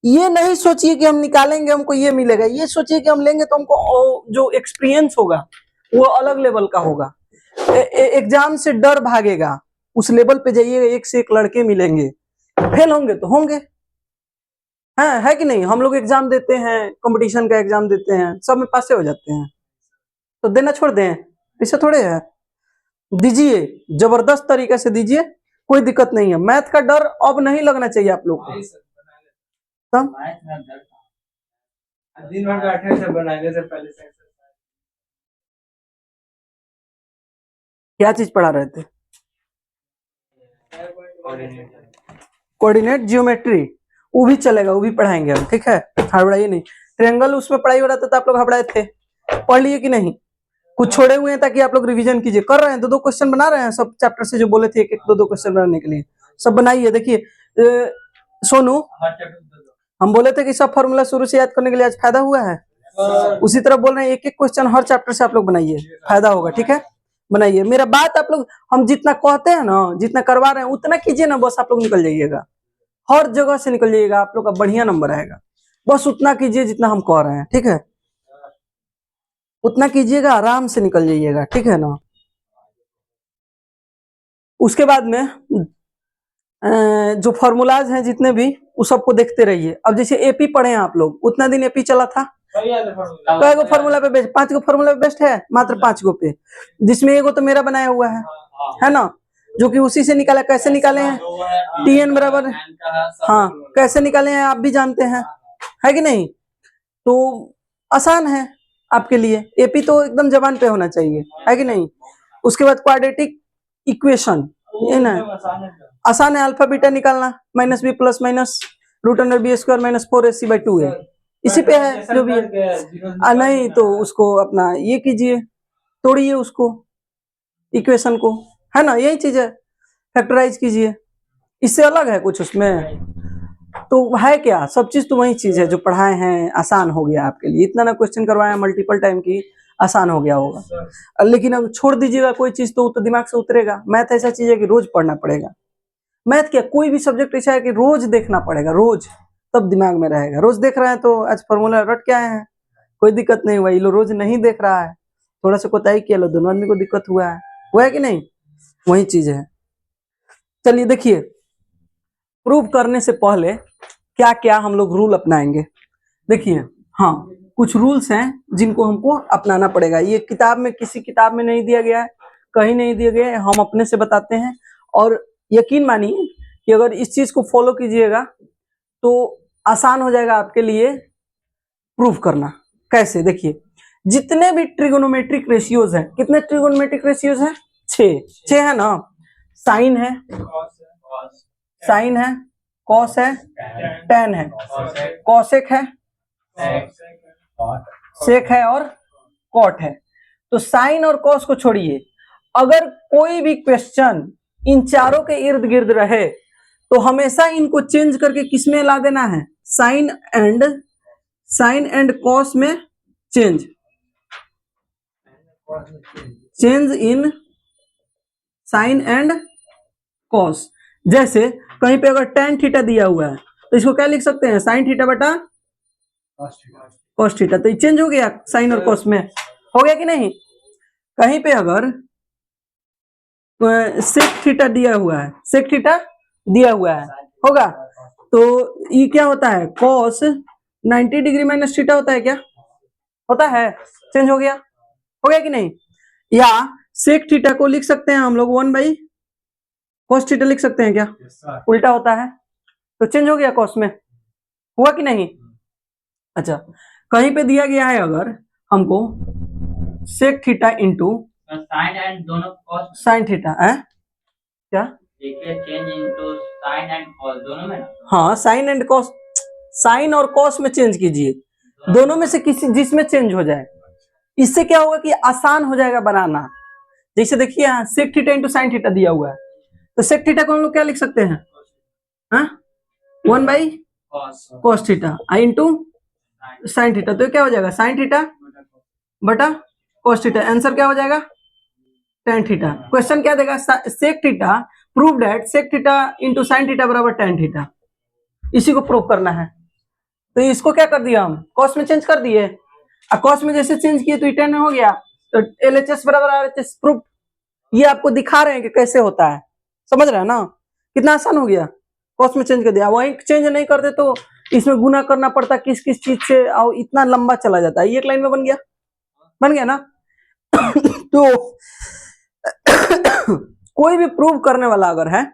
ये नहीं सोचिए कि हम निकालेंगे हमको ये मिलेगा, ये सोचिए कि हम लेंगे तो हमको जो एक्सपीरियंस होगा वो अलग लेवल का होगा। एग्जाम से डर भागेगा, उस लेवल पे जाइए, एक से एक लड़के मिलेंगे, फेल होंगे तो होंगे, है कि नहीं। हम लोग एग्जाम देते हैं, कंपटीशन का एग्जाम देते हैं, सब में पास हो जाते हैं, तो देना छोड़ दें, ऐसा थोड़े है। दीजिए, जबरदस्त तरीके से दीजिए, कोई दिक्कत नहीं है। मैथ का डर अब नहीं लगना चाहिए आप लोग को। दिन भर बैठे से बनाने से पहले से क्या चीज पढ़ा रहे थे? कोऑर्डिनेट, जियोमेट्री, वो भी चलेगा, वो भी पढ़ाएंगे हम, ठीक है, हड़बड़ाइए नहीं। ट्रायंगल उसमें पढ़ाई हो रहा था तो आप लोग हड़बड़ाए थे, पढ़ लिए कि नहीं? कुछ छोड़े हुए हैं ताकि आप लोग रिवीजन कीजिए। कर रहे हैं, 2-2 क्वेश्चन बना रहे हैं सब चैप्टर से, जो बोले थे एक 2-2 क्वेश्चन बनाने के लिए, सब बनाइए। देखिए सोनू, हम बोले थे कि सब फॉर्मूला शुरू से याद करने के लिए, आज फायदा हुआ है। उसी तरह बोल रहे हैं, एक एक क्वेश्चन हर चैप्टर से आप लोग बनाइए, फायदा होगा, ठीक है, बनाइए। मेरा बात आप लोग, हम जितना कहते हैं ना, जितना करवा रहे हैं उतना कीजिए ना, बस आप लोग निकल जाइएगा, हर जगह से निकल जाइएगा, आप लोग का बढ़िया नंबर आएगा। बस उतना कीजिए जितना हम कह रहे हैं, ठीक है, उतना कीजिएगा, आराम से निकल जाइएगा, ठीक है ना। उसके बाद में जो फॉर्मूलाज हैं जितने भी, उस सबको देखते रहिए। अब जैसे एपी पढ़े हैं आप लोग, उतना दिन एपी चला था, कई गो फॉर्मूला पे बेस्ट, 5 गो फॉर्मूला पे बेस्ट है, मात्र 5 गो पे, जिसमें एगो तो मेरा बनाया हुआ है ना, जो कि उसी से निकाला। कैसे निकाले हैं? TN बराबर, हाँ, कैसे निकाले हैं आप भी जानते हैं, है कि नहीं। तो आसान है आपके लिए, एपी तो एकदम जबान पे होना चाहिए, है कि नहीं। उसके बाद क्वाड्रेटिक इक्वेशन, ये ना आसान है, अल्फा बीटा निकालना, -b plus minus √b² -4ac/2 है, इसी पे है जो भी है। नहीं तो उसको अपना ये कीजिए, तोड़िए उसको, इक्वेशन को, है ना, यही चीज है, फैक्टराइज कीजिए, इससे अलग है कुछ उसमें? तो है क्या, सब चीज तो वही चीज है जो पढ़ाए हैं, आसान हो गया आपके लिए, इतना ना क्वेश्चन करवाए मल्टीपल टाइम की, आसान हो गया होगा। लेकिन अब छोड़ दीजिएगा कोई चीज तो दिमाग से उतरेगा। मैथ ऐसा चीज है कि रोज पढ़ना पड़ेगा। मैथ क्या, कोई भी सब्जेक्ट ऐसा है कि रोज देखना पड़ेगा, रोज, तब दिमाग में रहेगा। रोज देख रहे हैं तो आज फॉर्मूला रट के आए हैं, कोई दिक्कत नहीं हुआ। ये लो रोज नहीं देख रहा है, थोड़ा सा कोताही किया लो, दोनों आदमी को दिक्कत हुआ है कि नहीं, वही चीज है। चलिए देखिए, प्रूव करने से पहले क्या क्या हम लोग रूल अपनाएंगे, देखिए। हाँ, कुछ रूल्स हैं जिनको हमको अपनाना पड़ेगा। ये किताब में, किसी किताब में नहीं दिया गया है, कहीं नहीं दिया गया है, हम अपने से बताते हैं। और यकीन मानिए कि अगर इस चीज को फॉलो कीजिएगा तो आसान हो जाएगा आपके लिए प्रूफ करना। कैसे? देखिए, जितने भी ट्रिगोनोमेट्रिक रेशियोज हैं, कितने ट्रिगोनोमेट्रिक रेशियोज हैं? 6 है ना। साइन है, साइन है, कॉस है, टेन है, कॉसेक है, सेक है और कॉट है। तो साइन और कॉस को छोड़िए, अगर कोई भी क्वेश्चन इन चारों के इर्द गिर्द रहे तो हमेशा इनको चेंज करके किस में ला देना है? साइन एंड कॉस में change in sine and cos. जैसे कहीं पे अगर tan थीटा दिया हुआ है तो इसको क्या लिख सकते हैं? साइन थीटा बटा कॉस थीटा। तो ये चेंज हो गया साइन और कॉस में, हो गया कि नहीं? कहीं पे अगर सेक थीटा दिया हुआ है, सेक थीटा दिया हुआ है, होगा तो ये क्या होता है? कॉस 90 डिग्री माइनस थीटा होता है क्या? होता है, चेंज हो गया कि नहीं? या सेक थीटा को लिख सकते हैं हम लोग 1/cos थीटा लिख सकते हैं क्या? उल्टा होता है, तो चेंज हो गया कॉस में, हुआ कि नहीं? अच्छा, कहीं पे दिया गया है अगर हमको sec theta into sine and दोनों कॉस साइन थीटा है क्या? देखिए, change into sine and cos दोनों में। हाँ, साइन एंड कॉस, साइन और कॉस में चेंज कीजिए, दोनों में से किसी जिसमें चेंज हो जाए। इससे क्या होगा कि आसान हो जाएगा बनाना। जैसे देखिए यहाँ sec theta into sine theta दिया हुआ है, तो सेक थीटा को हम लोग क्या लिख सकते हैं? 1/cos theta into sine theta, तो क्या हो जाएगा? साइन थीटा बटा cos थीटा। आंसर क्या हो जाएगा? tan theta. क्वेश्चन क्या देगा? Sec theta, prove that sec theta into sine theta बराबर tan थीटा। इसी को प्रूव करना है। तो इसको क्या कर दिया हम, कॉस में चेंज कर दिए। अब कॉस में जैसे चेंज किए तो tan में हो गया, तो LHS बराबर RHS प्रूफ। ये आपको दिखा रहे हैं कि कैसे होता है, समझ रहे हैं ना, कितना आसान हो गया। कॉस में चेंज कर दिया, वही चेंज नहीं करते तो इसमें गुना करना पड़ता किस किस चीज से, और इतना लंबा चला जाता है। ये एक लाइन में बन गया, बन गया ना। तो कोई भी प्रूव करने वाला अगर है,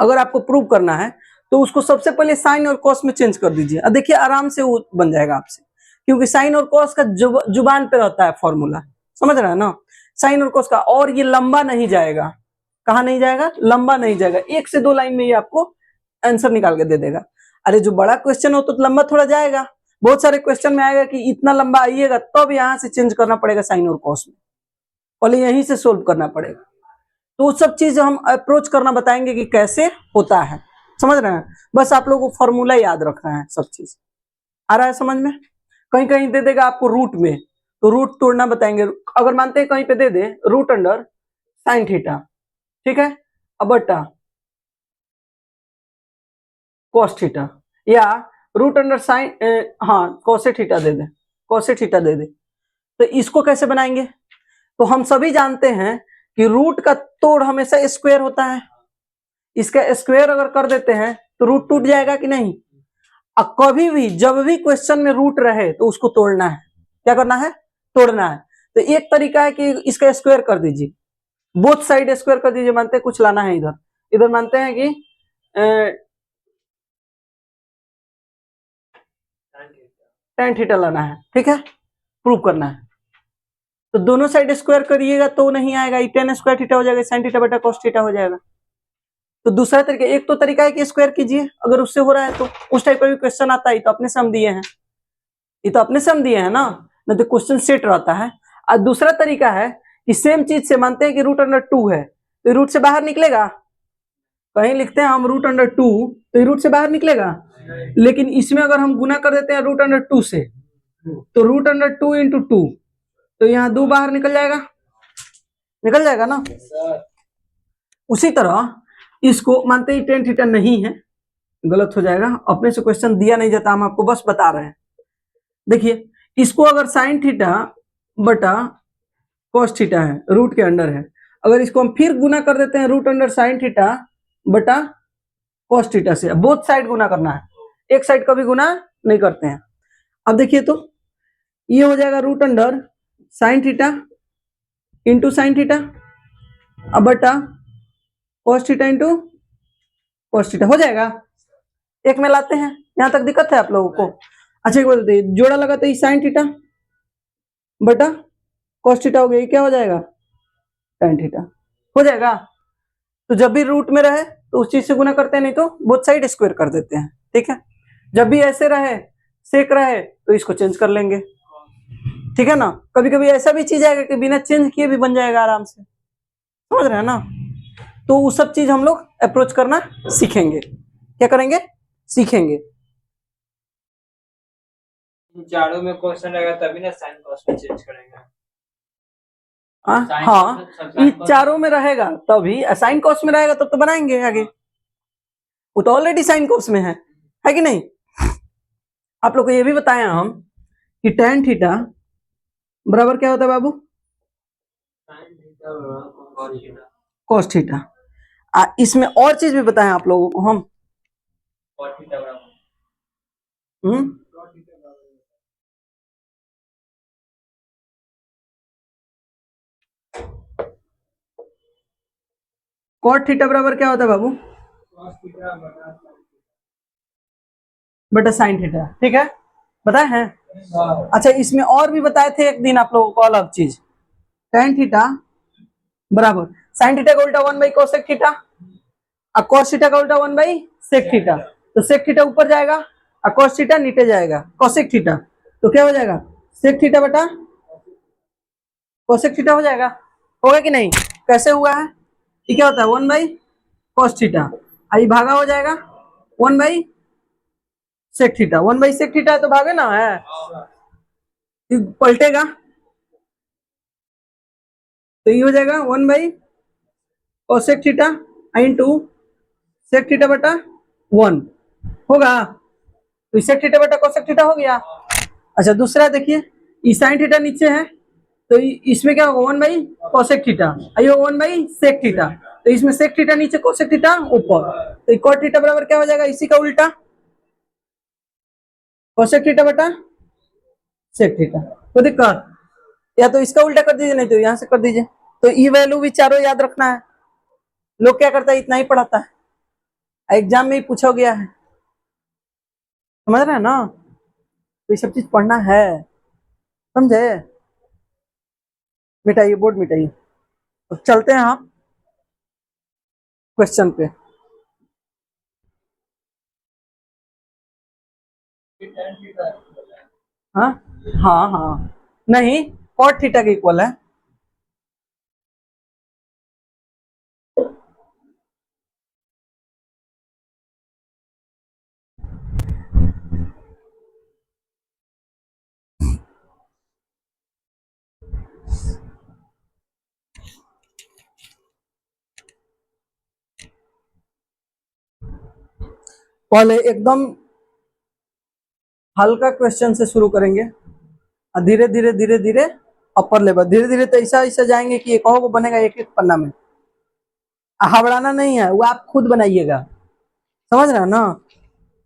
अगर आपको प्रूव करना है तो उसको सबसे पहले साइन और कॉस में चेंज कर दीजिए, और देखिए आराम से वो बन जाएगा आपसे, क्योंकि साइन और कॉस का जुबान पे रहता है फॉर्मूला, समझ रहे हैं ना, साइन और कॉस का। और ये लंबा नहीं जाएगा, कहाँ नहीं जाएगा, लंबा नहीं जाएगा, 1 से 2 लाइन में ये आपको आंसर निकाल के दे देगा। अरे जो बड़ा क्वेश्चन हो तो लंबा थोड़ा जाएगा, बहुत सारे क्वेश्चन में आएगा कि इतना लंबा आइएगा, तब यहाँ से चेंज करना पड़ेगा साइन और कॉस में, पहले यहीं से सोल्व करना पड़ेगा। तो वो सब चीज हम अप्रोच करना बताएंगे कि कैसे होता है, समझ रहे हैं। बस आप लोगों को फॉर्मूला याद रखना है, सब चीज आ रहा है समझ में। कहीं कहीं दे देगा आपको रूट में, तो रूट तोड़ना बताएंगे। अगर मानते हैं कहीं पे दे दे रूट अंडर साइन थीटा, ठीक है, अब बटा कॉस थीटा, या रूट अंडर साइन, हाँ कॉसेक थीटा दे दे, कॉसेक थीटा दे दे, तो इसको कैसे बनाएंगे। तो हम सभी जानते हैं कि रूट का तोड़ हमेशा स्क्वायर होता है, इसका स्क्वायर अगर कर देते हैं तो रूट टूट जाएगा कि नहीं। अब कभी भी जब भी क्वेश्चन में रूट रहे तो उसको तोड़ना है, क्या करना है, तोड़ना है। तो एक तरीका है कि इसका स्क्वायर कर दीजिए, बोथ साइड स्क्वायर कर दीजिए। मानते हैं कुछ लाना है इधर, इधर मानते हैं कि tan थीटा लाना है, ठीक है, प्रूव करना है। तो दोनों साइड स्क्वायर करिएगा तो नहीं आएगा, tan स्क्वायर थीटा हो जाएगा, sin थीटा बटा cos थीटा हो जाएगा। तो दूसरा तरीका, एक तो तरीका है कि स्क्वायर कीजिए, अगर उससे हो रहा है तो उस टाइप का भी क्वेश्चन आता है, तो अपने से हम दिए हैं, ये तो अपने से हम दिए हैं ना, नहीं तो क्वेश्चन सेट रहता है। और दूसरा तरीका है कि सेम चीज से मानते हैं कि रूट अंडर 2 है, तो रूट से बाहर निकलेगा, कहीं लिखते हैं हम रूट अंडर 2, तो रूट से बाहर निकलेगा। लेकिन इसमें अगर हम गुना कर देते हैं रूट अंडर 2 से, तो रूट अंडर 2 इंटू 2, तो यहाँ 2 बाहर निकल जाएगा, निकल जाएगा ना। उसी तरह इसको मानते ही tan थीटा नहीं है, गलत हो जाएगा, अपने से क्वेश्चन दिया नहीं जाता, हम आपको बस बता रहे हैं। देखिए इसको अगर साइन थीटा बटा कॉस थीटा है, रूट के अंडर है, अगर इसको हम फिर गुना कर देते हैं रूट अंडर साइन थीटा बटा कॉस थीटा से, बोथ साइड गुना करना है, एक साइड कभी गुना नहीं करते हैं। अब देखिए तो ये हो जाएगा root under sine theta into sine theta, अब बटा cos theta into cos theta, हो जाएगा। एक में लाते हैं, यहां तक दिक्कत है आप लोगों को। अच्छा एक बात बताइए, जोड़ा लगाते ही साइन थीटा बटा कॉस थीटा हो गया, ये क्या हो जाएगा, tan थीटा हो जाएगा। तो जब भी रूट में रहे तो उस चीज से गुना करते हैं, नहीं तो बोथ साइड स्क्वायर कर देते हैं, ठीक है। जब भी ऐसे रहे सेक रहे तो इसको चेंज कर लेंगे, ठीक है ना। कभी कभी ऐसा भी चीज आएगा कि बिना चेंज किए भी बन जाएगा आराम से, समझ रहे हैं ना। तो वो सब चीज हम लोग अप्रोच करना सीखेंगे, क्या करेंगे, सीखेंगे। चारों में क्वेश्चन रहेगा तभी ना साइन कॉस में चेंज करेंगे। हाँ ये चारों में रहेगा तभी, साइन कॉस में रहेगा तब तो बनाएंगे आगे, वो तो ऑलरेडी साइन कॉस में है कि नहीं। आप लोग को ये भी बताया हम कि tan थीटा बराबर क्या होता है बाबू, कॉस थीटा। इसमें और चीज भी बताएं आप लोगों को हम, कॉट थीटा बराबर क्या होता है बाबू, बटा साइन थीटा, ठीक है, बताए हैं। अच्छा इसमें और भी बताए थे एक दिन आप लोगों को अलग चीज, tan थीटा बराबर साइन थीटा का उल्टा 1 बाई कोसेक थीटा, और कॉस थीटा का उल्टा 1 बाई सेक थीटा। तो सेक थीटा ऊपर जाएगा और कॉस थीटा नीचे जाएगा, कोसेक थीटा, तो क्या हो जाएगा, सेक थीटा बटा कोसेक थीटा हो जाएगा, होगा कि नहीं। कैसे हुआ है, ये क्या होता है 1 बाई कॉस थीटा, आई भागा हो जाएगा 1 by sec theta, 1 by sec theta है तो भागे ना है, पलटेगा, तो ये हो जाएगा 1 by cosec theta into sec theta बटा 1 होगा। तो sec थीटा बटा cosec थीटा हो गया। अच्छा दूसरा देखिए, ई sin थीटा नीचे है तो इसमें क्या होगा 1 बाई cosec थीटा, ये 1 बाई sec थीटा, तो इसमें sec थीटा नीचे cosec थीटा ऊपर, तो cot थीटा बराबर क्या हो जाएगा, इसी का उल्टा cosec थीटा बटा sec थीटा। तो दिक्कत या तो इसका उल्टा कर दीजिए नहीं तो यहां से कर दीजिए। तो ई वैल्यू भी चारों याद रखना है। लोग क्या करता है इतना ही पढ़ाता है, एग्जाम में ही पूछा गया है, समझ रहे हैं ना, तो ये सब चीज पढ़ना है, समझे। मिटाइए बोर्ड मिटाइए। तो चलते हैं आप क्वेश्चन पे। हाँ हाँ हाँ, नहीं cot थीटा के इक्वल है। पहले एकदम हल्का क्वेश्चन से शुरू करेंगे, धीरे धीरे धीरे धीरे अपर लेवल, धीरे धीरे तो ऐसा ऐसा जाएंगे कि एक को बनेगा एक एक पन्ना में। हबड़ाना नहीं है, वो आप खुद बनाइएगा, समझ रहे हो ना,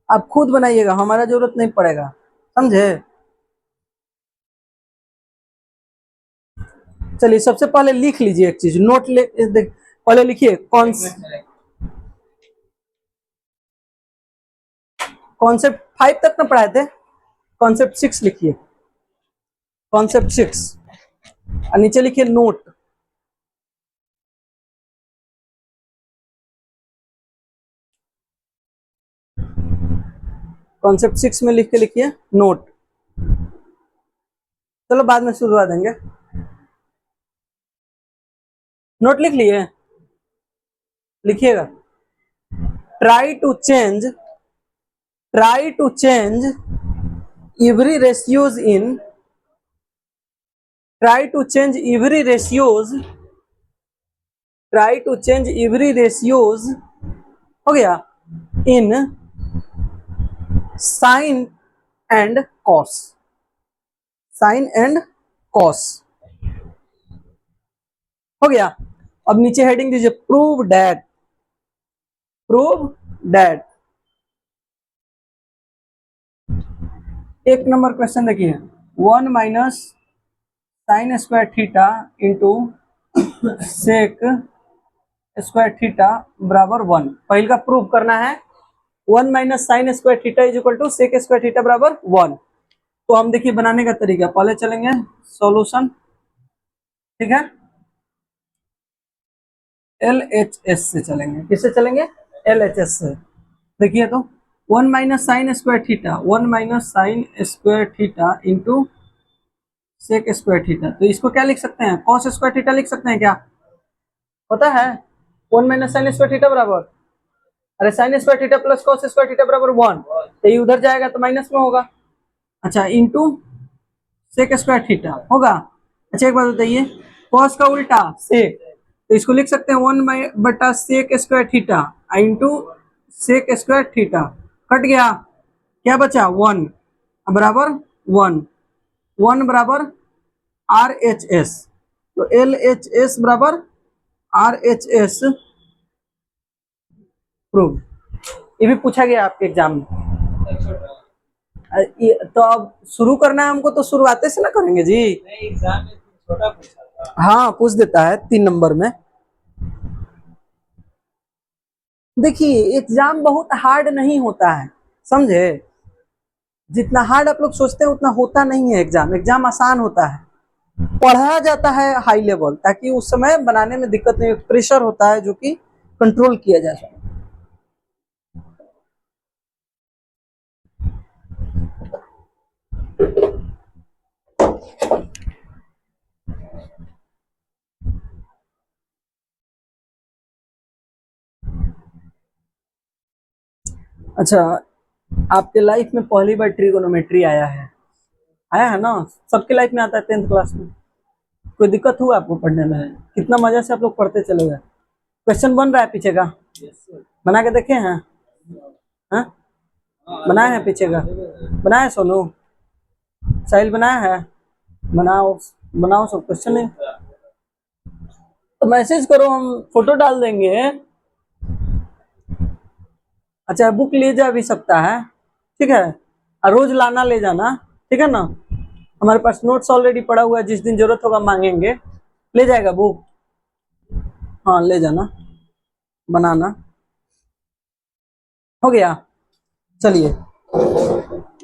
आप खुद बनाइएगा, हमारा जरूरत नहीं पड़ेगा, समझे। चलिए सबसे पहले लिख लीजिए एक चीज, नोट ले पहले लिखिए कॉन्सेप्ट 5 तक ना पढ़ाए थे, कॉन्सेप्ट 6 लिखिए, कॉन्सेप्ट 6 और नीचे लिखिए नोट। कॉन्सेप्ट 6 में लिख के लिखिए नोट। चलो बाद में सुधरवा देंगे। नोट लिख लिए, लिखिएगा try to change every ratios in try to change every ratios हो गया in sin and cos हो गया। अब नीचे हेडिंग दीजिए प्रूव दैट। एक नंबर क्वेश्चन देखिए, 1 minus sine square theta into sec square theta बराबर 1। पहले का प्रूव करना है 1 minus sine square theta is equal to sec square theta बराबर 1। तो हम देखिए बनाने का तरीका, पहले चलेंगे सॉल्यूशन, ठीक है, LHS से चलेंगे। किससे चलेंगे, LHS से। देखिए तो 1 minus sine square theta into sec square theta, तो इसको क्या लिख सकते हैं, कॉस स्क्वायर थीटा लिख सकते हैं क्या, पता है 1 माइनस साइन स्क्वायर थीटा बराबर, अरे sign square theta plus cos square theta बराबर 1, तो ये उधर जाएगा तो माइनस में होगा। अच्छा इंटू सेक स्क्वायर थीटा होगा। अच्छा एक बात बताइए, कॉस का उल्टा सेक, तो इसको लिख सकते हैं 1 बटा sec square theta into sec square theta, cut गया, क्या बचा 1 बराबर 1 बराबर RHS, तो LHS बराबर RHS प्रूव। ये भी पूछा गया आपके एग्जाम में। तो अब शुरू करना है हमको, तो शुरुआते से ना करेंगे जी, एग्जाम में छोटा पूछा था। हाँ पूछ देता है 3 नंबर में। देखिए एग्जाम बहुत हार्ड नहीं होता है, समझे, जितना हार्ड आप लोग सोचते हैं उतना होता नहीं है एग्जाम आसान होता है, पढ़ाया जाता है हाई लेवल ताकि उस समय बनाने में दिक्कत नहीं, प्रेशर होता है जो कि कंट्रोल किया जा सके। अच्छा आपके लाइफ में पहली बार ट्रिगोनोमेट्री आया है ना, सबके लाइफ में आता है 10th क्लास में। कोई दिक्कत हुआ आपको पढ़ने में, कितना मजा से आप लोग पढ़ते चले गए। क्वेश्चन बन रहा है पीछे का, बना के देखे हैं, हाँ? बनाया है पीछे का? बनाया है सोनू? साहिल बनाया है? बनाओ बनाओ, सब क्वेश्चन नहीं तो मैसेज करो, हम फोटो डाल देंगे। अच्छा बुक ले जा भी सकता है, ठीक है, और रोज लाना ले जाना, ठीक है ना। हमारे पास नोट्स ऑलरेडी पड़ा हुआ है, जिस दिन जरूरत होगा मांगेंगे। ले जाएगा बुक? हाँ ले जाना, बनाना। हो गया। चलिए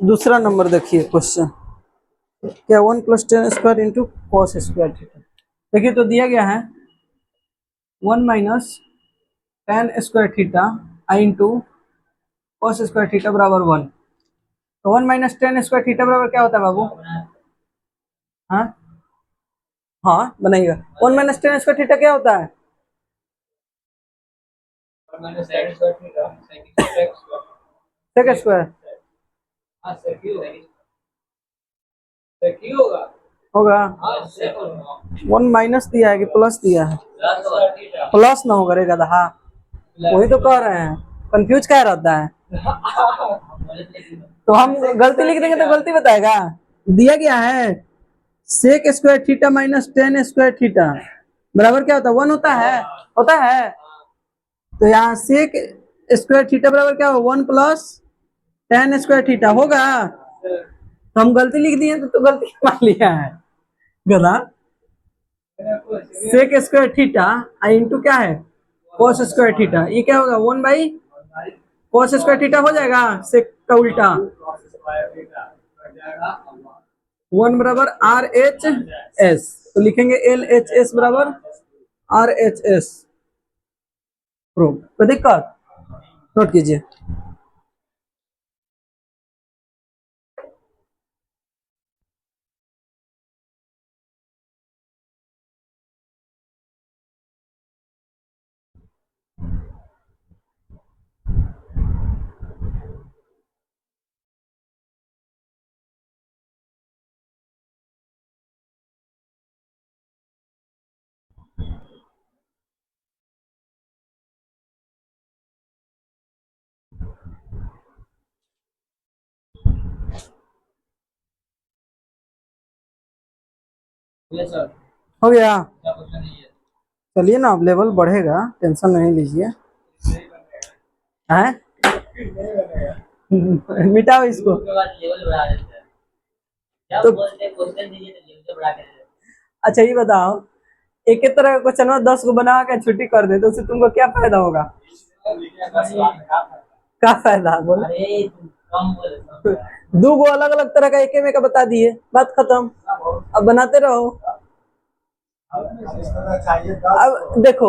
दूसरा नंबर देखिए क्वेश्चन। क्या 1 + 10 square into cos square theta. देखिए तो दिया गया है 1 - 10 square theta into cos square theta बराबर 1। तो 1 - 10 स्क्वायर थीटा बराबर क्या होता है बाबू? हाँ हाँ बनाइएगा। 1 - 10 स्क्वायर थीटा क्या होता है? सेक स्क्वायर होगा। 1 माइनस दिया है कि प्लस दिया है? प्लस ना होगा रे गधा, वही तो कह रहे हैं, कंफ्यूज क्या रहता है। तो हम गलती लिख देंगे तो गलती बताएगा। दिया गया है sec square theta minus 10 square theta बराबर क्या होता है? 1 होता है, होता है। तो यहाँ सेक स्क्वायर थीटा बराबर क्या होगा? 1 + 10 स्क्वायर थीटा होगा। तो हम गलती लिख दिए तो गलती मान लिया है गधा। सेक स्क्वायर थीटा इंटू क्या है? Cos square theta. ये क्या होगा? 1/cos स्क्वायर थीटा हो जाएगा, सेक का उल्टा। 1 बराबर RHS, तो लिखेंगे LHS बराबर RHS। प्रूव। तो दिक्कत नोट कीजिए। हो गया। चलिए ना, अब लेवल बढ़ेगा, टेंशन नहीं लीजिए। हैं मिटाओ इसको। तो अच्छा ये बताओ, एक ही तरह का क्वेश्चन 10 को बना के छुट्टी कर दे तो उससे तुमको क्या फायदा होगा? क्या फायदा बोलो? 2 गो अलग अलग तरह का एक में का बता दिए, बात खत्म। अब बनाते रहो। अब देखो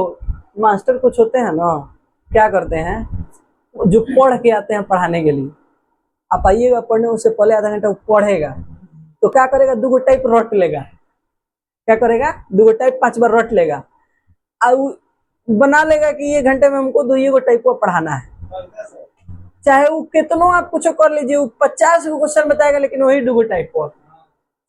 मास्टर कुछ होते हैं ना, क्या करते हैं, जो पढ़ के आते हैं पढ़ाने के लिए, आप आइएगा पढ़ने, उससे पहले आधा घंटा पढ़ेगा, तो क्या करेगा? 2 गो टाइप रट लेगा। क्या करेगा? 2 गो टाइप 5 बार रट लेगा, अब बना लेगा कि ये घंटे में हमको 2 गो टाइप को पढ़ाना है। चाहे वो कितनों आप कुछ कर लीजिए, वो 50 गो क्वेश्चन बताएगा, लेकिन वही 2 गो टाइप को।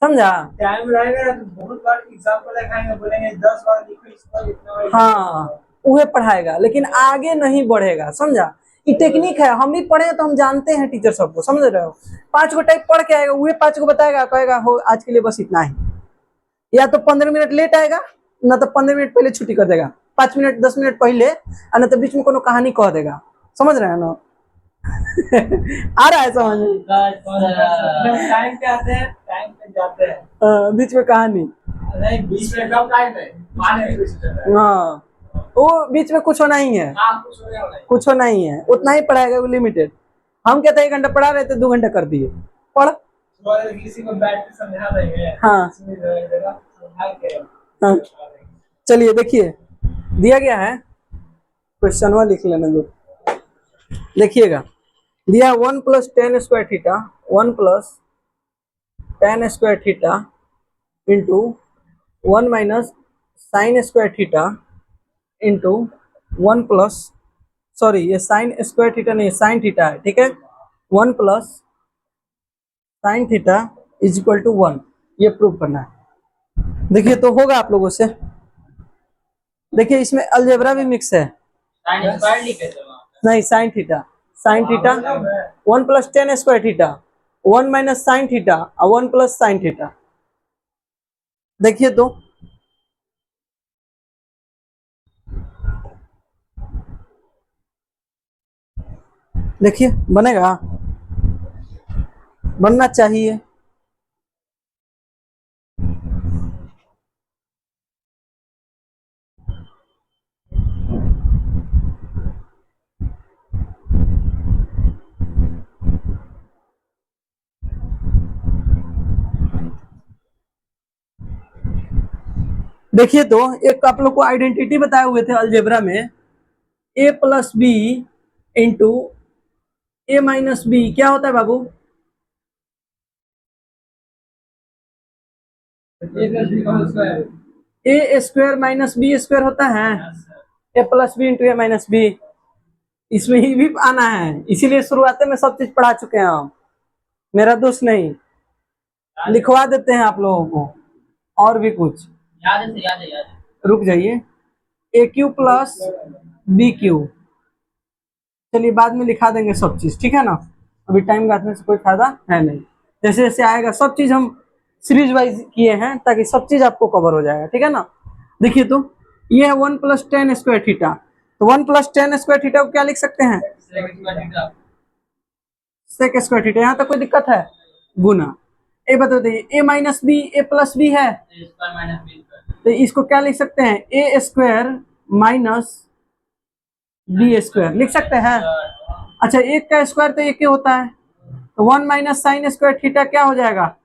समझा? टाइम रहेगा तो बहुत बार एग्जाम्पल दिखाएंगे, बोलेंगे 10 बार लिखो इसको लिखना। हाँ वह पढ़ाएगा, लेकिन आगे नहीं बढ़ेगा। समझा? ये टेक्निक है, हम भी पढ़े तो हम जानते हैं टीचर सबको, समझ रहे हो। 5 गो टाइप पढ़ के आएगा, वही 5 गो बताएगा, कहेगा हो आज के लिए बस इतना ही। या तो 15 मिनट लेट आएगा, ना तो 15 मिनट पहले छुट्टी कर देगा, 5 मिनट 10 मिनट पहले, और ना तो बीच में कोनो कहानी कह देगा। समझ रहे हैं ना? आ रहा है समझ में? टाइम पे आते हैं, टाइम पे जाते हैं। बीच में कहानी नहीं, बीच में कब टाइम है? हाँ, वो बीच में कुछ होना ही है, कुछ होना ही है, उतना ही पढ़ाएगा, वो लिमिटेड। हम क्या था 1 घंटा पढ़ा रहे थे, 2 घंटा कर दिए पढ़। किसी को बैठ के समझा देंगे। हाँ हाँ। चलिए देखिए, दिया गया है क्वेश्चन वा लिख लेना दो। देखिएगा, दिया 1 + 10 square theta, 1 + 10 square theta into 1 - sin square theta into 1 + sorry ये साइन स्क्वायर थीटा नहीं, साइन थीटा है, ठीक है। 1 + sin theta is equal to 1, ये प्रूव करना है। देखिए तो होगा आप लोगों से। देखिए इसमें अलजेब्रा भी मिक्स है। नहीं sine theta, sine theta, 1 plus ten square theta, 1 minus sine theta और 1 प्लस साइन थीटा। देखिए तो देखिए बनेगा, बनना चाहिए। देखिए तो एक आप लोग को आइडेंटिटी बताए हुए थे अलजेब्रा में, ए प्लस बी इंटू ए माइनस बी क्या होता है बाबू? ए स्क्वायर माइनस बी स्क्वायर होता है, ए प्लस बी इंटू ए माइनस बी। इसमें ही भी आना है, इसीलिए शुरुआत में सब चीज पढ़ा चुके हैं हम, मेरा दोस्त नहीं, लिखवा देते हैं आप लोगों को। और भी कुछ याद है, याद है, याद है। रुक जाइए, ए क्यू प्लस बी क्यू, चलिए बाद में लिखा देंगे सब चीज, ठीक है ना, अभी टाइम काटने से कोई फायदा है नहीं। जैसे जैसे आएगा सब चीज हम सीरीज वाइज किए हैं ताकि सब चीज आपको कवर हो जाएगा, ठीक है ना। देखिए तो ये है 1 प्लस टेन स्क्वायर थीटा, तो 1 प्लस टेन स्क्वायर थीटा को क्या लिख सकते हैं? Sec square theta. यहाँ तक कोई दिक्कत है? गुना। ए बता दीजिए, A minus B A plus B है, तो इसको क्या लिख सकते हैं? A square minus B square लिख सकते हैं। अच्छा, एक का स्क्वायर तो एक ही होता है, तो 1 माइनस साइन स्क्वायर थीटा क्या हो जाएगा?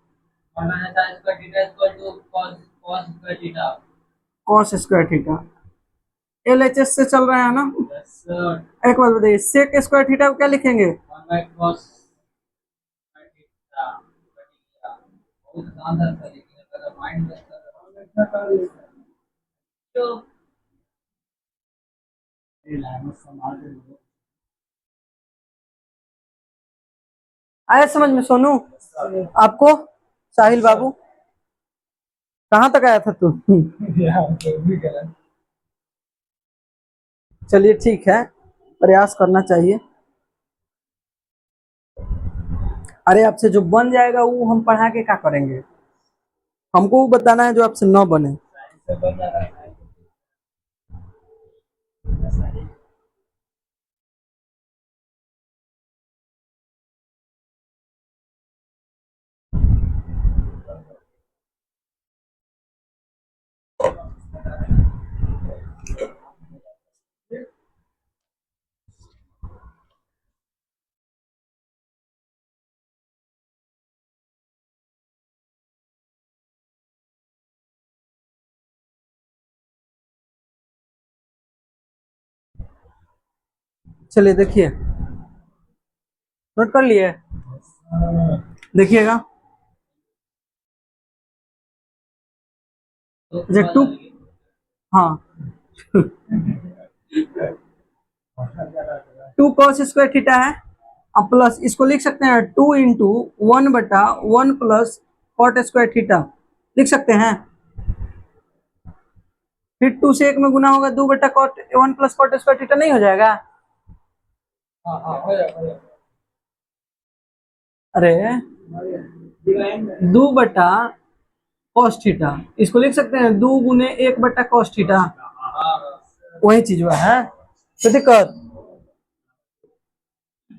Cos square theta. एलएचएस से चल रहा है ना। एक बात बताइए, सेक स्क्वायर थीटा को क्या लिखेंगे? आया समझ में सोनू आपको? साहिल बाबू कहाँ तक आया था तू? चलिए ठीक है, प्रयास करना चाहिए। अरे आपसे जो बन जाएगा वो हम पढ़ा के क्या करेंगे, हमको वो बताना है जो आपसे न बने। चलिए देखिए, नोट कर लिए, देखिएगा। अच्छा टू, हाँ 2 कॉस स्क्वायर थीटा है, अब प्लस इसको लिख सकते हैं 2 इंटू 1 बटा 1 प्लस कॉट स्क्वायर थीटा लिख सकते हैं। फिर 2 से 1 में गुना होगा, 2 बटा cot 1 plus cot square theta नहीं हो जाएगा? अरे 2 बटा कॉस थीटा, इसको लिख सकते हैं 2 गुने 1 बटा कॉस थीटा, वही चीज हुआ है, तो दिक्कत।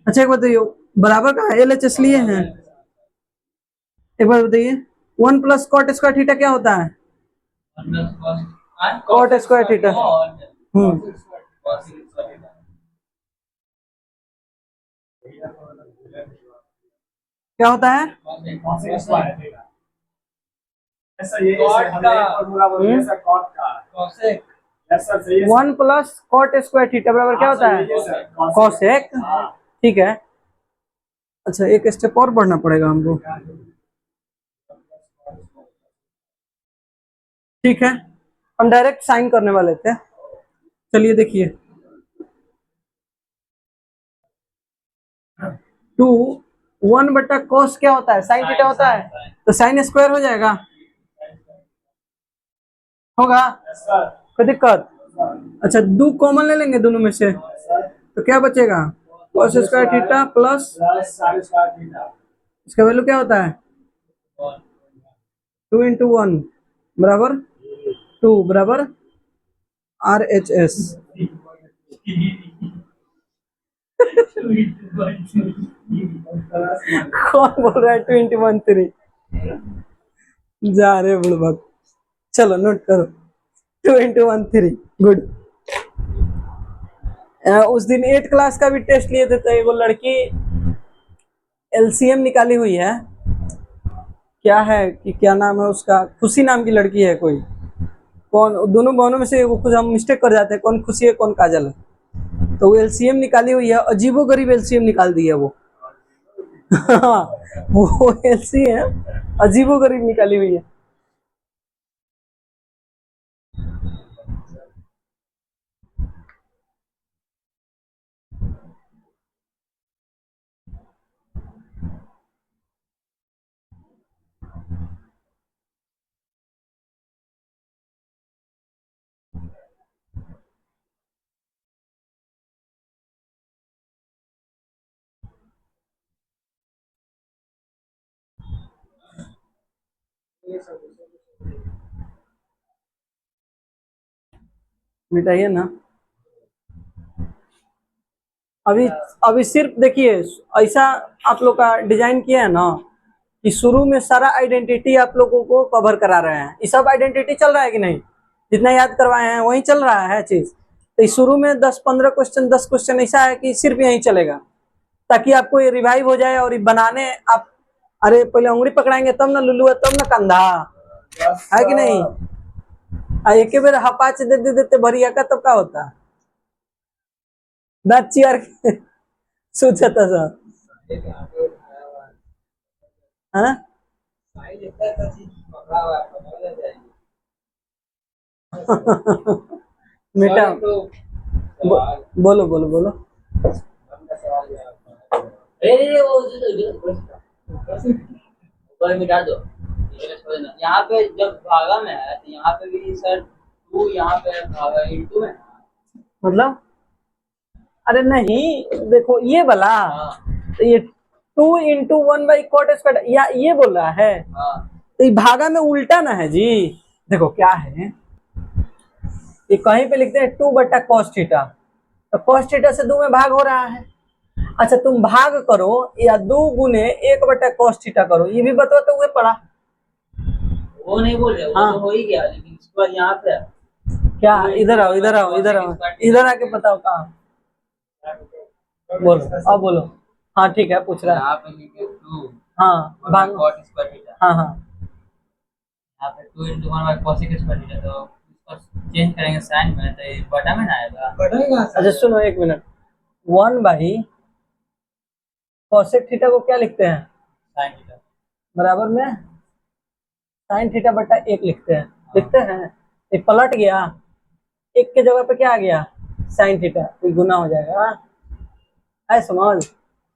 अच्छा एक बताइए, बराबर का एलएचएस लिए हैं, एक बार बताइए 1 प्लस कॉट स्क्वायर थीटा क्या होता है? Cot square theta. क्या होता है? One plus cot square theta बराबर क्या होता है? कॉसेक। ठीक है, अच्छा एक स्टेप और बढ़ना पड़ेगा हमको, ठीक है, हम डायरेक्ट साइन करने वाले थे। चलिए देखिए, 2 1 बटा कॉस क्या होता है? साइन थीटा होता है, तो साइन स्क्वायर हो जाएगा, होगा कोई दिक्कत? अच्छा 2 कॉमन ले लेंगे दोनों में से, तो क्या बचेगा? cos square theta plus sign square theta इसका वैल्यू क्या होता है 2 इंटू 1 बराबर 2 बराबर RHS। कौन बोल रहा है 2 इंटू 1 3? जा रहे बुड़बक। चलो नोट करो 2 इंटू 1 3 गुड। उस दिन 8 क्लास का भी टेस्ट लिए थे तो एगो लड़की LCM निकाली हुई है, क्या है कि क्या नाम है उसका, खुशी नाम की लड़की है कोई, कौन दोनों बहनों में से वो कुछ हम मिस्टेक कर जाते हैं कौन खुशी है कौन काजल है, तो वो LCM निकाली हुई है, अजीबो गरीब LCM निकाल दी है वो। वो LCM अजीबो गरीब निकाली हुई है। मिटाइए ना अभी। अभी सिर्फ देखिए ऐसा आप लोग का डिजाइन किया है ना कि शुरू में सारा आइडेंटिटी आप लोगों को कवर करा रहे हैं, ये सब आइडेंटिटी चल रहा है कि नहीं, जितना याद करवाए हैं वही चल रहा है चीज। तो इस शुरू में 10-15 क्वेश्चन 10 क्वेश्चन ऐसा है कि सिर्फ यही चलेगा ताकि आपको ये रिवाइव हो जाए और ये बनाने आप, अरे पहले उंगली पकड़ाएंगे तब ना लुल्लू है तब ना कंधा है कि नहीं। एक बार हपाच दे दे देते भरिया का तब क्या होता दांत चियार सोचा था सर हाँ बेटा बोलो बोलो बोलो। ऊपर मिटा दो, यहाँ पे जब भागा में है तो यहाँ पे भी सर 2 यहाँ पे भागा इंटू में, मतलब अरे नहीं देखो ये वाला तो ये 2 इंटू 1/cot स्क्वायर या ये बोल रहा है, तो ये भागा में उल्टा ना है जी। देखो क्या है ये कहीं पे लिखते हैं 2/cos थीटा, तो cos थीटा से 2 में भाग हो रहा है। अच्छा तुम भाग करो या 2 गुने 1/cos थीटा करो, ये भी बतवा तो हुए पड़ा। वो नहीं बोल रहे, वो हाँ। तो हो ही गया, लेकिन इसके बाद यहाँ पे क्या इधर आओ इधर आओ इधर आओ इधर आके बताओ कहाँ बोलो अब बोलो। हाँ ठीक है पूछ रहा है। यहाँ पे लिखे 2 हाँ भाग cot स्क्वायर थीटा, हाँ हाँ यहाँ पे 2 इंटू 1/cos स्क्वायर थीटा, तो इसको चेंज करेंगे साइन में तो ये बटा में ना आएगा। बढ़ेगा अच्छा सुनो 1 मिनट 1/cosec थीटा को क्या लिखते हैं साइन थीटा बराबर में sin थीटा/1 लिखते हैं ये पलट गया, एक के जगह पे क्या आ गया sin थीटा, तो गुना हो जाएगा है समझ।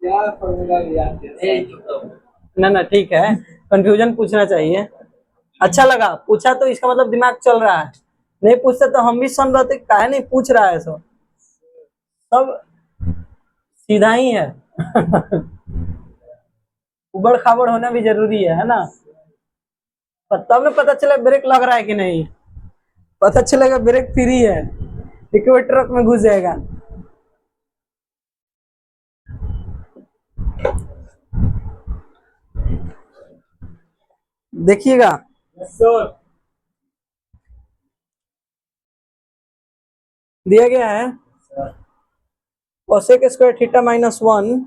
यार फॉर्मूला याद है ना ना ठीक है कंफ्यूजन पूछना चाहिए, अच्छा लगा पूछा तो इसका मतलब दिमाग चल रहा है, नहीं पूछते तो हम भी सुन रहे थे काहे नहीं पूछ रहा है सब सीधा ही है। उबड़ खाबड़ होना भी जरूरी है ना, तब ना पता चला ब्रेक लग रहा है कि नहीं, पता चलेगा ब्रेक फ्री है कोई ट्रक में घुस जाएगा। देखिएगा दिया गया है cosec square theta -1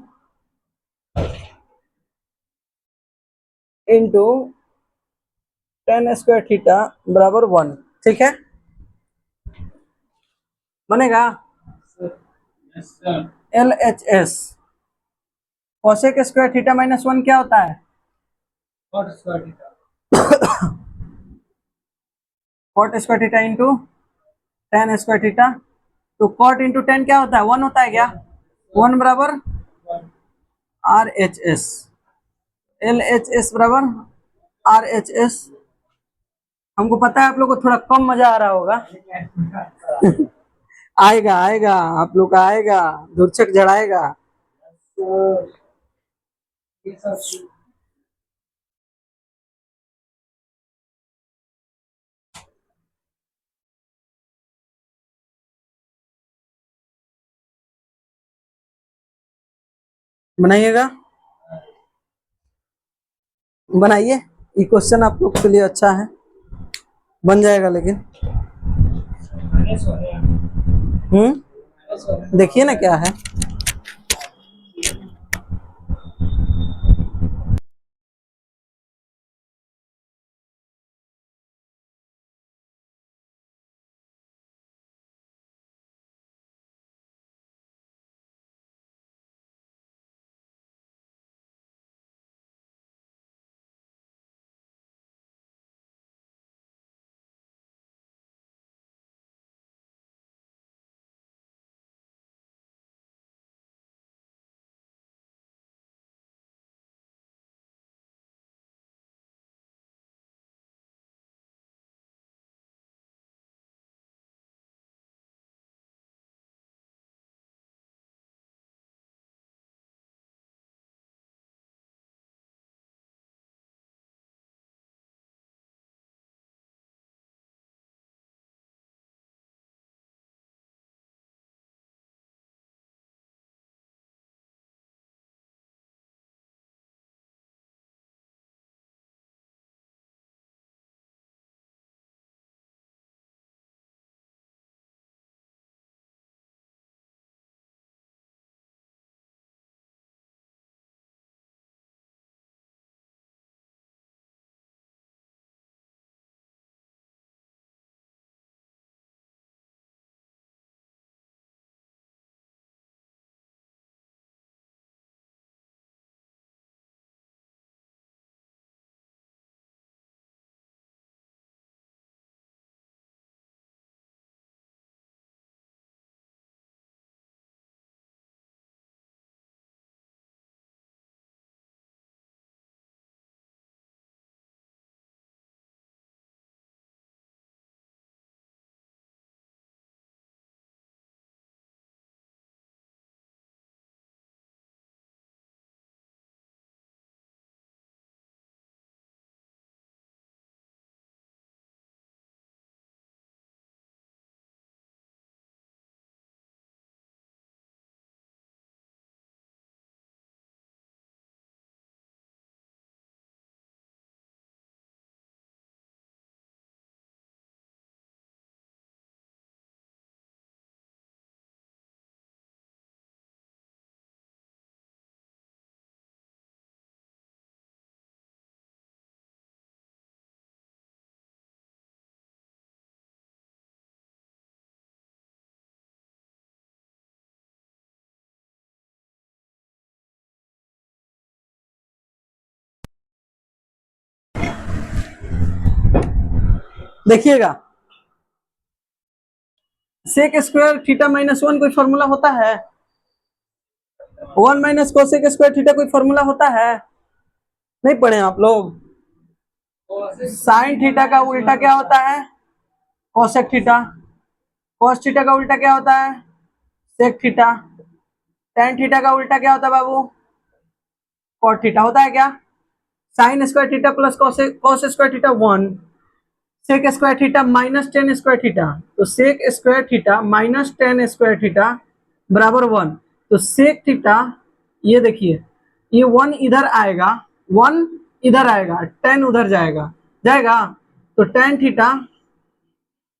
into tan square theta बराबर 1, ठीक है बनेगा LHS। cosec स्क्वायर थीटा -1 क्या होता है cot square theta cot square theta into tan square theta, तो cot इंटू tan क्या होता है 1 होता है क्या, 1 बराबर RHS, LHS बराबर RHS। हमको पता है आप लोग को थोड़ा कम मजा आ रहा होगा। आएगा आएगा आप लोग का आएगा, धुरछक जड़ाएगा। ये सब बनाइएगा, बनाइए। ये क्वेश्चन आप लोग के लिए अच्छा है, बन जाएगा। लेकिन देखिए ना क्या है। देखिएगा, sec square theta minus one कोई फॉर्मूला होता है? 1 - कोसेक स्क्वायर थीटा कोई फॉर्मूला होता है? नहीं पढ़े आप लोग? साइन थीटा का उल्टा क्या होता है? Cosec theta. कोस थीटा का उल्टा क्या होता है? Sec theta. टेन थीटा का उल्टा क्या होता है बाबू? कॉट थीटा होता है क्या? Sine square theta plus cos square theta 1, sec square theta minus tan square theta, तो sec square theta minus tan square theta बराबर 1। तो सेक थीटा, ये देखिए, ये 1 इधर आएगा, 1 इधर आएगा, 10 उधर जाएगा, जाएगा। तो tan theta,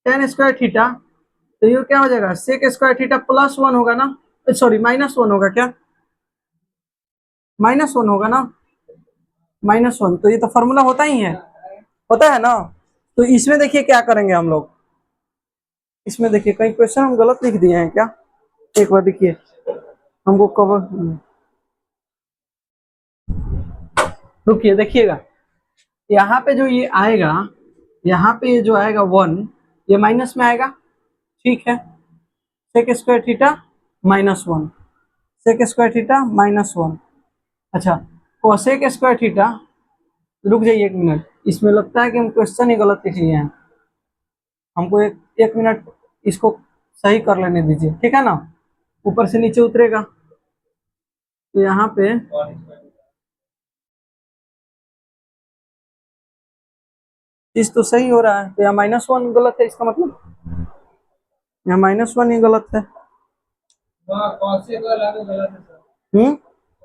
ten square theta, तो ये क्या हो जाएगा? सेक स्क्वायर थीटा प्लस 1 होगा ना, सॉरी माइनस 1 होगा क्या? माइनस 1 होगा ना, -1। तो ये तो फॉर्मूला होता ही है, होता है ना। तो इसमें देखिए क्या करेंगे हम लोग, इसमें देखिए कई क्वेश्चन हम गलत लिख दिए हैं क्या, एक बार देखिए हमको कवर, रुकिए देखिएगा। यहाँ पे जो ये आएगा, यहाँ पे ये जो आएगा 1, ये माइनस में आएगा, ठीक है। Sec square theta -1, sec square theta -1। अच्छा, कोसेक स्क्वायर थीटा, रुक जाइए 1 मिनट, इसमें लगता है कि हम क्वेश्चन ही गलत लिख लिए हैं, हमको एक मिनट इसको सही कर लेने दीजिए, ठीक है ना। ऊपर से नीचे उतरेगा, तो यहाँ पे चीज तो सही हो रहा है, तो यहाँ -1 गलत है, इसका मतलब यहाँ -1 ही गलत है। वहाँ कौसे को लागू गलत है सर।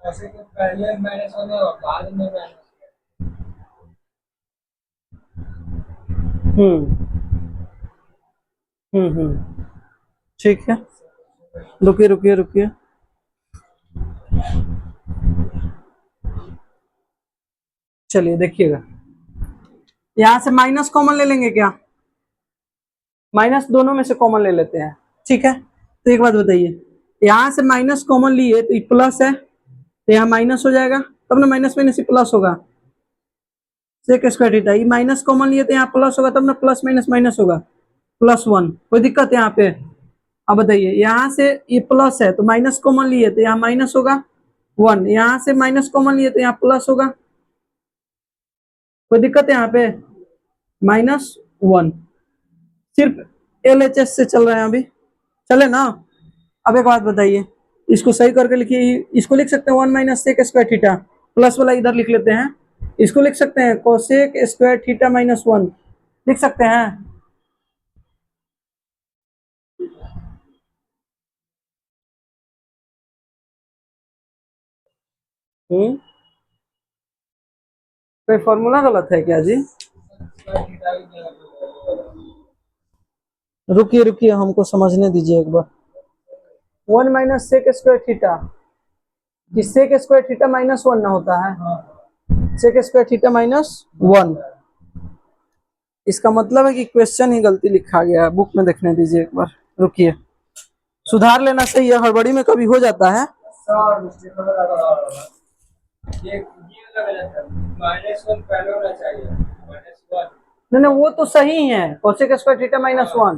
कौसे के पहले -1 है और बाद में -1। ठीक है, रुकिए रुकिए रुकिए। चलिए देखिएगा, यहाँ से माइनस कॉमन ले लेंगे क्या? माइनस दोनों में से कॉमन ले लेते हैं, ठीक है। तो एक बात बताइए, यहाँ से माइनस कॉमन लिए तो ये प्लस है, तो यहाँ माइनस हो जाएगा, तब ना माइनस माइनस प्लस होगा। सेक स्क्वायर थीटा, ये माइनस कॉमन लिए तो यहाँ प्लस होगा, तब ना प्लस माइनस माइनस होगा, +1। कोई दिक्कत है यहाँ पे? अब बताइए, यहाँ से ये प्लस है तो माइनस कॉमन लिए तो यहाँ माइनस होगा 1, यहाँ से माइनस कॉमन लिए तो यहाँ प्लस होगा। कोई दिक्कत है यहाँ पे? -1 सिर्फ LHS से चल रहे हैं अभी, चले ना। अब एक बात बताइए, इसको सही करके लिखिए, इसको लिख सकते हैं 1 - सेक स्क्वायर थीटा, प्लस वाला इधर लिख लेते हैं, इसको लिख सकते हैं कोसेक स्क्वायर थीटा -1 लिख सकते हैं। कोई फॉर्मूला गलत है क्या जी? रुकिए रुकिए, हमको समझने दीजिए एक बार। 1 - सेक स्क्वायर थीटा, कि सेक स्क्वायर थीटा -1 ना होता है, सेक स्क्वायर थीटा -1। इसका मतलब है कि क्वेश्चन ही गलती लिखा गया है, बुक में देखने दीजिए एक बार, रुकिए, सुधार लेना सही है, हड़बड़ी में कभी हो जाता है। ये गलत है, -1 पहले होना चाहिए, -1। नहीं वो तो सही है, कोसेक स्क्वायर थीटा -1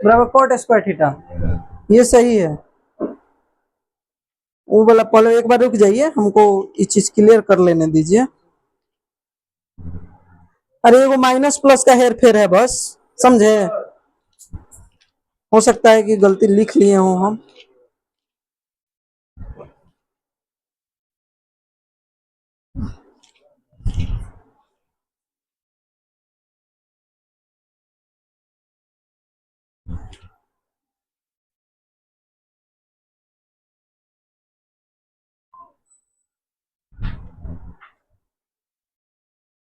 बराबर कॉट स्क्वायर थीटा, ये सही है। वो वाला पहले एक बार रुक जाइए, हमको ये चीज क्लियर कर लेने दीजिए। अरे वो माइनस प्लस का हेर फेर है बस, समझे। हो सकता है कि गलती लिख लिए हो हम।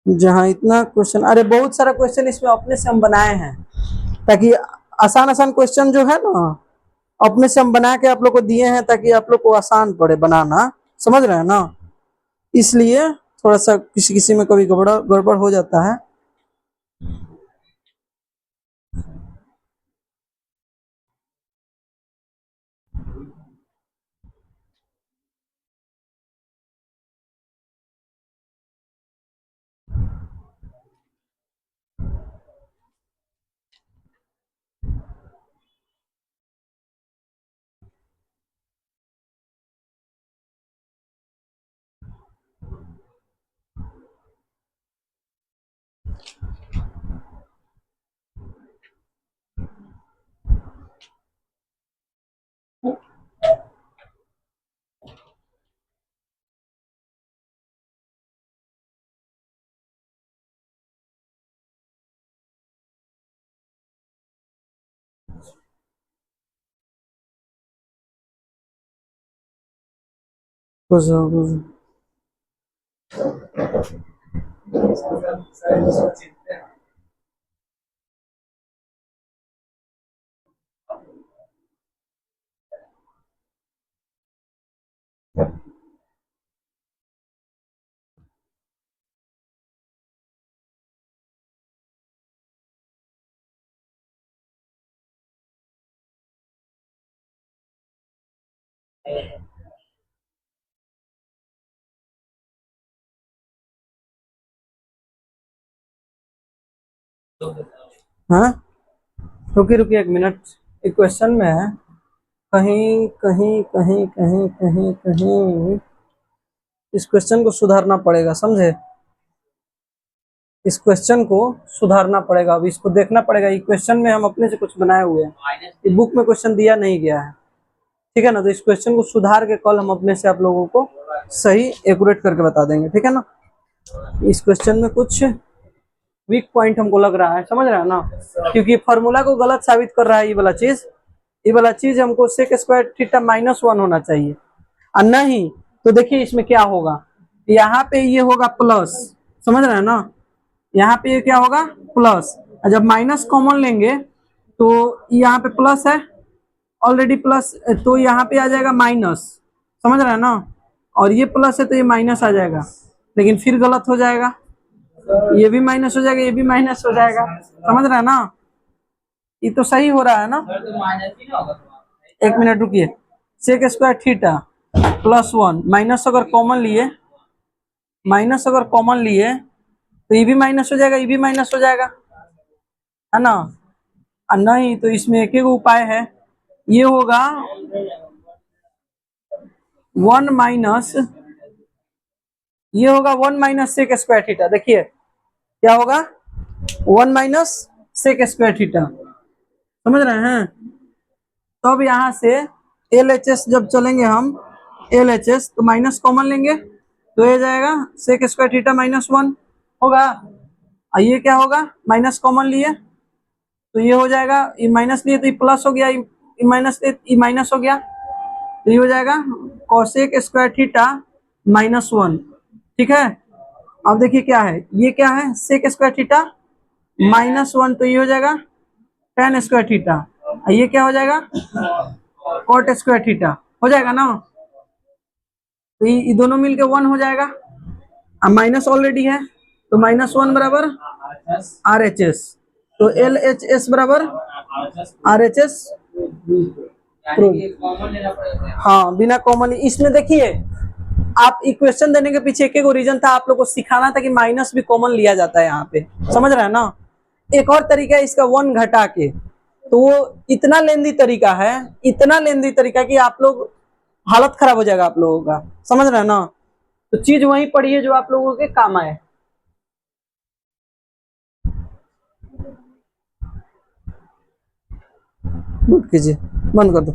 जहाँ इतना क्वेश्चन, अरे बहुत सारा क्वेश्चन इसमें अपने से हम बनाए हैं, ताकि आसान आसान क्वेश्चन जो है ना अपने से हम बना के आप लोग को दिए हैं, ताकि आप लोग को आसान पड़े बनाना, समझ रहे हैं ना। इसलिए थोड़ा सा किसी किसी में कभी गड़बड़ हो जाता है। कुछ हाँ, रुकिए रुकिए 1 मिनट, एक क्वेश्चन में है, कहीं कहीं कहीं कहीं कहीं कहीं इस क्वेश्चन को सुधारना पड़ेगा, समझे। इस क्वेश्चन को सुधारना पड़ेगा, अब इसको देखना पड़ेगा। ये क्वेश्चन में हम अपने से कुछ बनाए हुए हैं, ये बुक में क्वेश्चन दिया नहीं गया है, ठीक है ना। तो इस क्वेश्चन को सुधार के कल हम अपने से आप लोगों को सही एक्यूरेट करके बता देंगे, ठीक है ना। इस क्वेश्चन में कुछ वीक पॉइंट हमको लग रहा है, समझ रहे हैं ना, क्योंकि फॉर्मूला को गलत साबित कर रहा है ये वाला चीज हमको सेक स्क्वायर थीटा -1 होना चाहिए और नहीं। तो देखिए इसमें क्या होगा, यहाँ पे ये होगा प्लस, समझ रहे हैं ना, यहाँ पे ये क्या होगा प्लस, और जब माइनस कॉमन लेंगे तो यहाँ पे प्लस है ऑलरेडी प्लस, तो यहाँ पे आ जाएगा माइनस, समझ रहे हैं ना, और ये प्लस है तो ये माइनस आ जाएगा, लेकिन फिर गलत हो जाएगा, ये भी माइनस हो जाएगा, ये भी माइनस हो जाएगा, समझ रहे हैं ना। ये तो सही हो रहा है ना। सर तो माइनस ही ना होगा तुम्हारा। एक मिनट रुकिए, सेक स्क्वायर थीटा +1 माइनस अगर कॉमन लिए तो ये भी माइनस हो जाएगा, ये भी माइनस हो जाएगा, है ना। और नहीं तो इसमें एक ही उपाय है, ये होगा 1 माइनस, ये होगा 1 माइनस सेक स्क्वायर थीटा। देखिए क्या होगा 1 माइनस सेक स्क्वायर थीटा, समझ रहे हैं। तो अब यहाँ से LHS जब चलेंगे हम LHS तो माइनस कॉमन लेंगे तो ये जाएगा सेक स्क्वायर थीटा -1 होगा, और ये क्या होगा माइनस कॉमन लिए तो ये हो जाएगा, ये माइनस लिए तो ये प्लस हो गया, ये माइनस लिए ये माइनस हो गया, तो ये हो जाएगा कोसेक स्क्वायर थीटा -1, ठीक है। अब देखिए क्या है, ये क्या है सेक स्क्वायर थीटा -1, तो ये हो जाएगा tan स्क्वायर थीटा, और ये क्या हो जाएगा कॉट स्क्वायर थीटा हो जाएगा ना। तो ये दोनों मिलके 1 हो जाएगा, अब माइनस ऑलरेडी है तो -1 बराबर RHS, तो LHS बराबर RHS प्रूव। कॉमन लेना पड़ेगा। हाँ बिना कॉमन, इसमें देखिए आप इक्वेशन देने के पीछे एक रीजन था, आप लोग को सिखाना था कि माइनस भी कॉमन लिया जाता है यहाँ पे, समझ रहे हैं ना। एक और तरीका है इसका 1 घटा के, तो वो इतना लेंदी तरीका है, इतना लेंदी तरीका कि आप लोग हालत खराब हो जाएगा आप लोगों का, समझ रहे हैं ना। तो चीज वहीं पड़ी है जो आप लोगों के काम आए। म्यूट कीजिए, बंद कर दो।